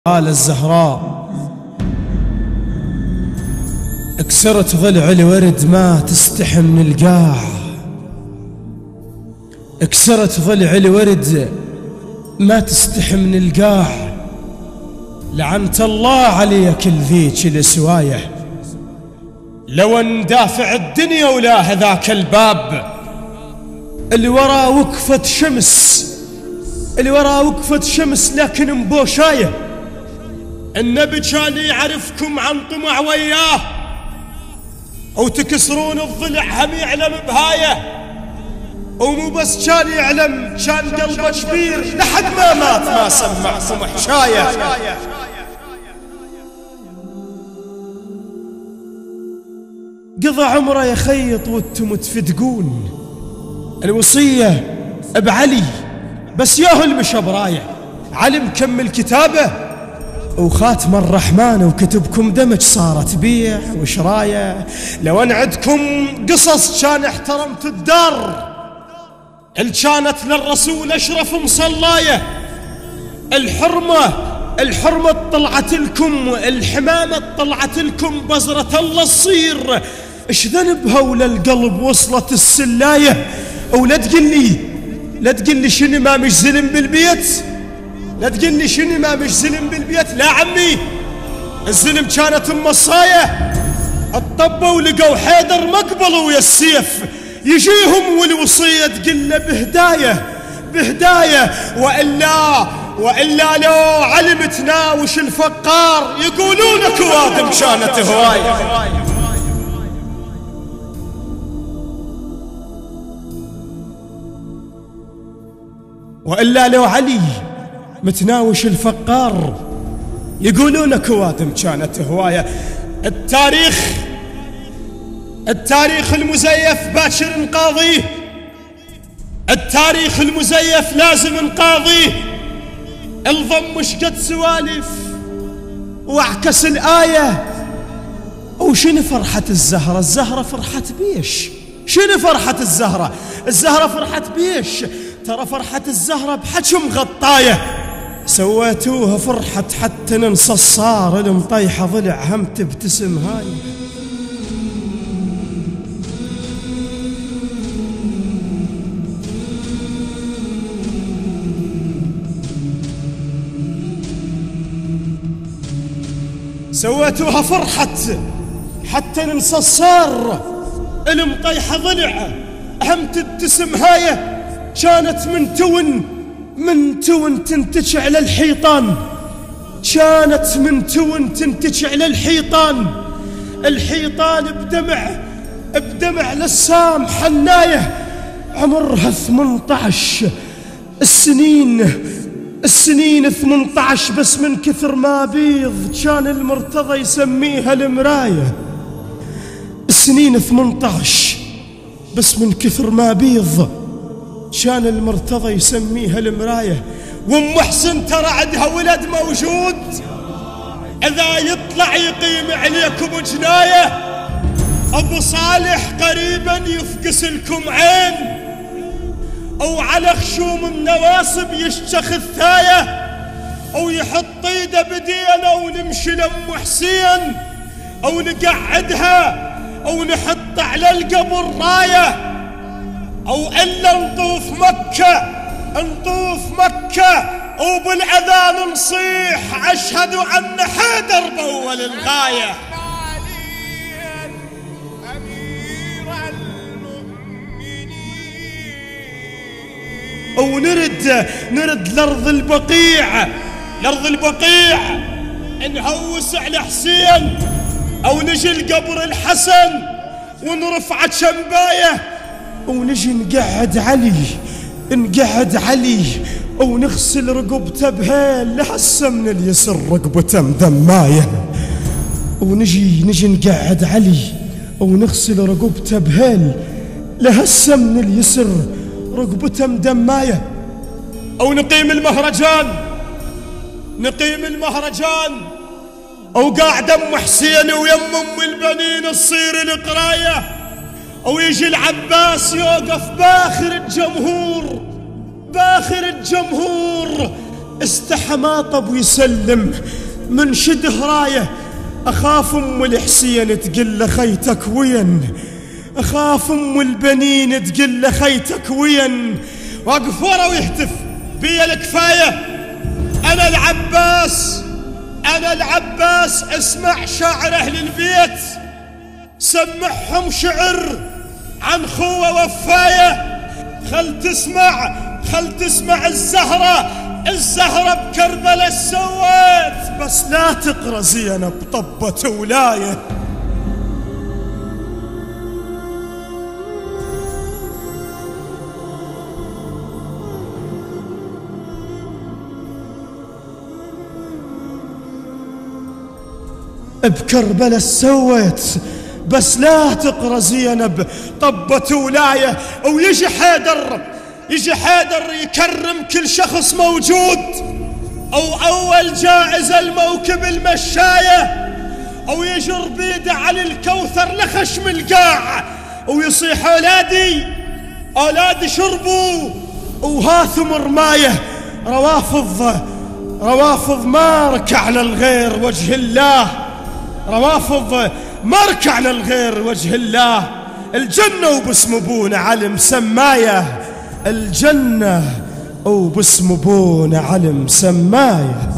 آل الزهراء اكسرت ضلع الورد ما تستحي من القاع، اكسرت ضلع الورد ما تستحي من القاع. لعنت الله عليك الذيك السوايه، لو ندافع الدنيا ولا هذاك الباب اللي ورا وقفت شمس، اللي ورا وقفت شمس لكن مبوشايه. النبي كان يعرفكم عن طمع وياه، وتكسرون الضلع هم يعلم بهايه. ومو بس كان يعلم، كان قلبه كبير لحد ما مات ما سمعكم حشايه. قضى عمره يخيط وانتم تفدقون الوصيه بعلي، بس ياهو المشى برايه. علي مكمل كتابه وخاتم الرحمن، وكتبكم دمج صارت بيع وشرايه. لو ان عندكم قصص كان احترمت الدار اللي كانت للرسول اشرف مصلايه. الحرمه طلعت لكم، الحمامه طلعت لكم، بزره الله تصير. ايش ذنبها ولا القلب وصلت السلايه؟ ولا تقول لي شنو ما مش زلم بالبيت، لا تقول لي شنو ما مش زلم بالبيت. لا عمي، الزلم كانت مصايه. الطبوا ولقوا حيدر مقبل ويا السيف، يجيهم والوصيه تقول له بهدايه. والا لو علم تناوش الفقار يقولون كوادم كانت هوايه. وإلا لو علي متناوش الفقار يقولون كوادم كانت هواية. التاريخ المزيف باكر نقاضيه، التاريخ المزيف لازم نقاضيه. الضم مش قد سوالف واعكس الآية. وشنو فرحة الزهرة؟ الزهرة فرحت بيش. شنو فرحة الزهرة؟ الزهرة فرحت بيش. ترى فرحة الزهرة بحجم غطاية، سويتوها فرحة حتى ننسى الصار المطيحة ضلع هم تبتسم هاي. سويتوها فرحة حتى ننسى الصار المطيحة ضلع هم تبتسم هاي. كانت من تون تنتج على الحيطان، كانت من تون تنتج على الحيطان بدمع لسام حناية. عمرها 18 السنين 18، بس من كثر ما بيض كان المرتضى يسميها المراية. السنين 18 بس من كثر ما بيض كان المرتضى يسميها المراية. وام حسن ترى عندها ولد موجود، اذا يطلع يقيم عليكم جناية. ابو صالح قريبا يفقس لكم عين، او على خشوم النواصب يشتخ الثاية، او يحط ايده بدينا ونمشي لام حسين، او نقعدها، او نحط على القبر رايه، أو إلا نطوف مكة وبالأذان نصيح أشهد أن حيدر بول الغاية. ونرد لأرض البقيع نهوس على حسين، أو نجي القبر الحسن ونرفع شنبايه، ونجي نقعد علي ونغسل رقبته بهيل لهسه من اليسر رقبته مدمايه. ونجي نقعد علي ونغسل رقبته بهيل لهسه من اليسر رقبته مدمايه. او نقيم المهرجان او قاعد ام حسين ويم ام البنين تصير القرايه، أو يجي العباس يوقف باخر الجمهور استحى ما طب ويسلم من شده رايه. أخاف أم الحسين تقل له خيتك وين، أخاف أم البنين تقل له خيتك وين. واقف ورا ويهتف بي الكفاية، أنا العباس أنا العباس. اسمع شاعر أهل البيت سمعهم شعر عن خوة وفاية. خل تسمع الزهرة بكربلة سويت، بس لا تقرأ زينب طبة ولاية. بكربلة سويت بس لا تقرأ زينب طبة ولاية. ويجي حيدر يكرم كل شخص موجود، أو أول جائزة الموكب المشاية، أو يجر بيده على الكوثر لخشم القاع ويصيح أولادي شربوا وهاثم رماية. روافض ما ركعنا الغير وجه الله، روافض ما ركعنا الغير وجه الله. الجنة وباسم ابونا على مسمايه، الجنة وباسم ابونا على مسمايه.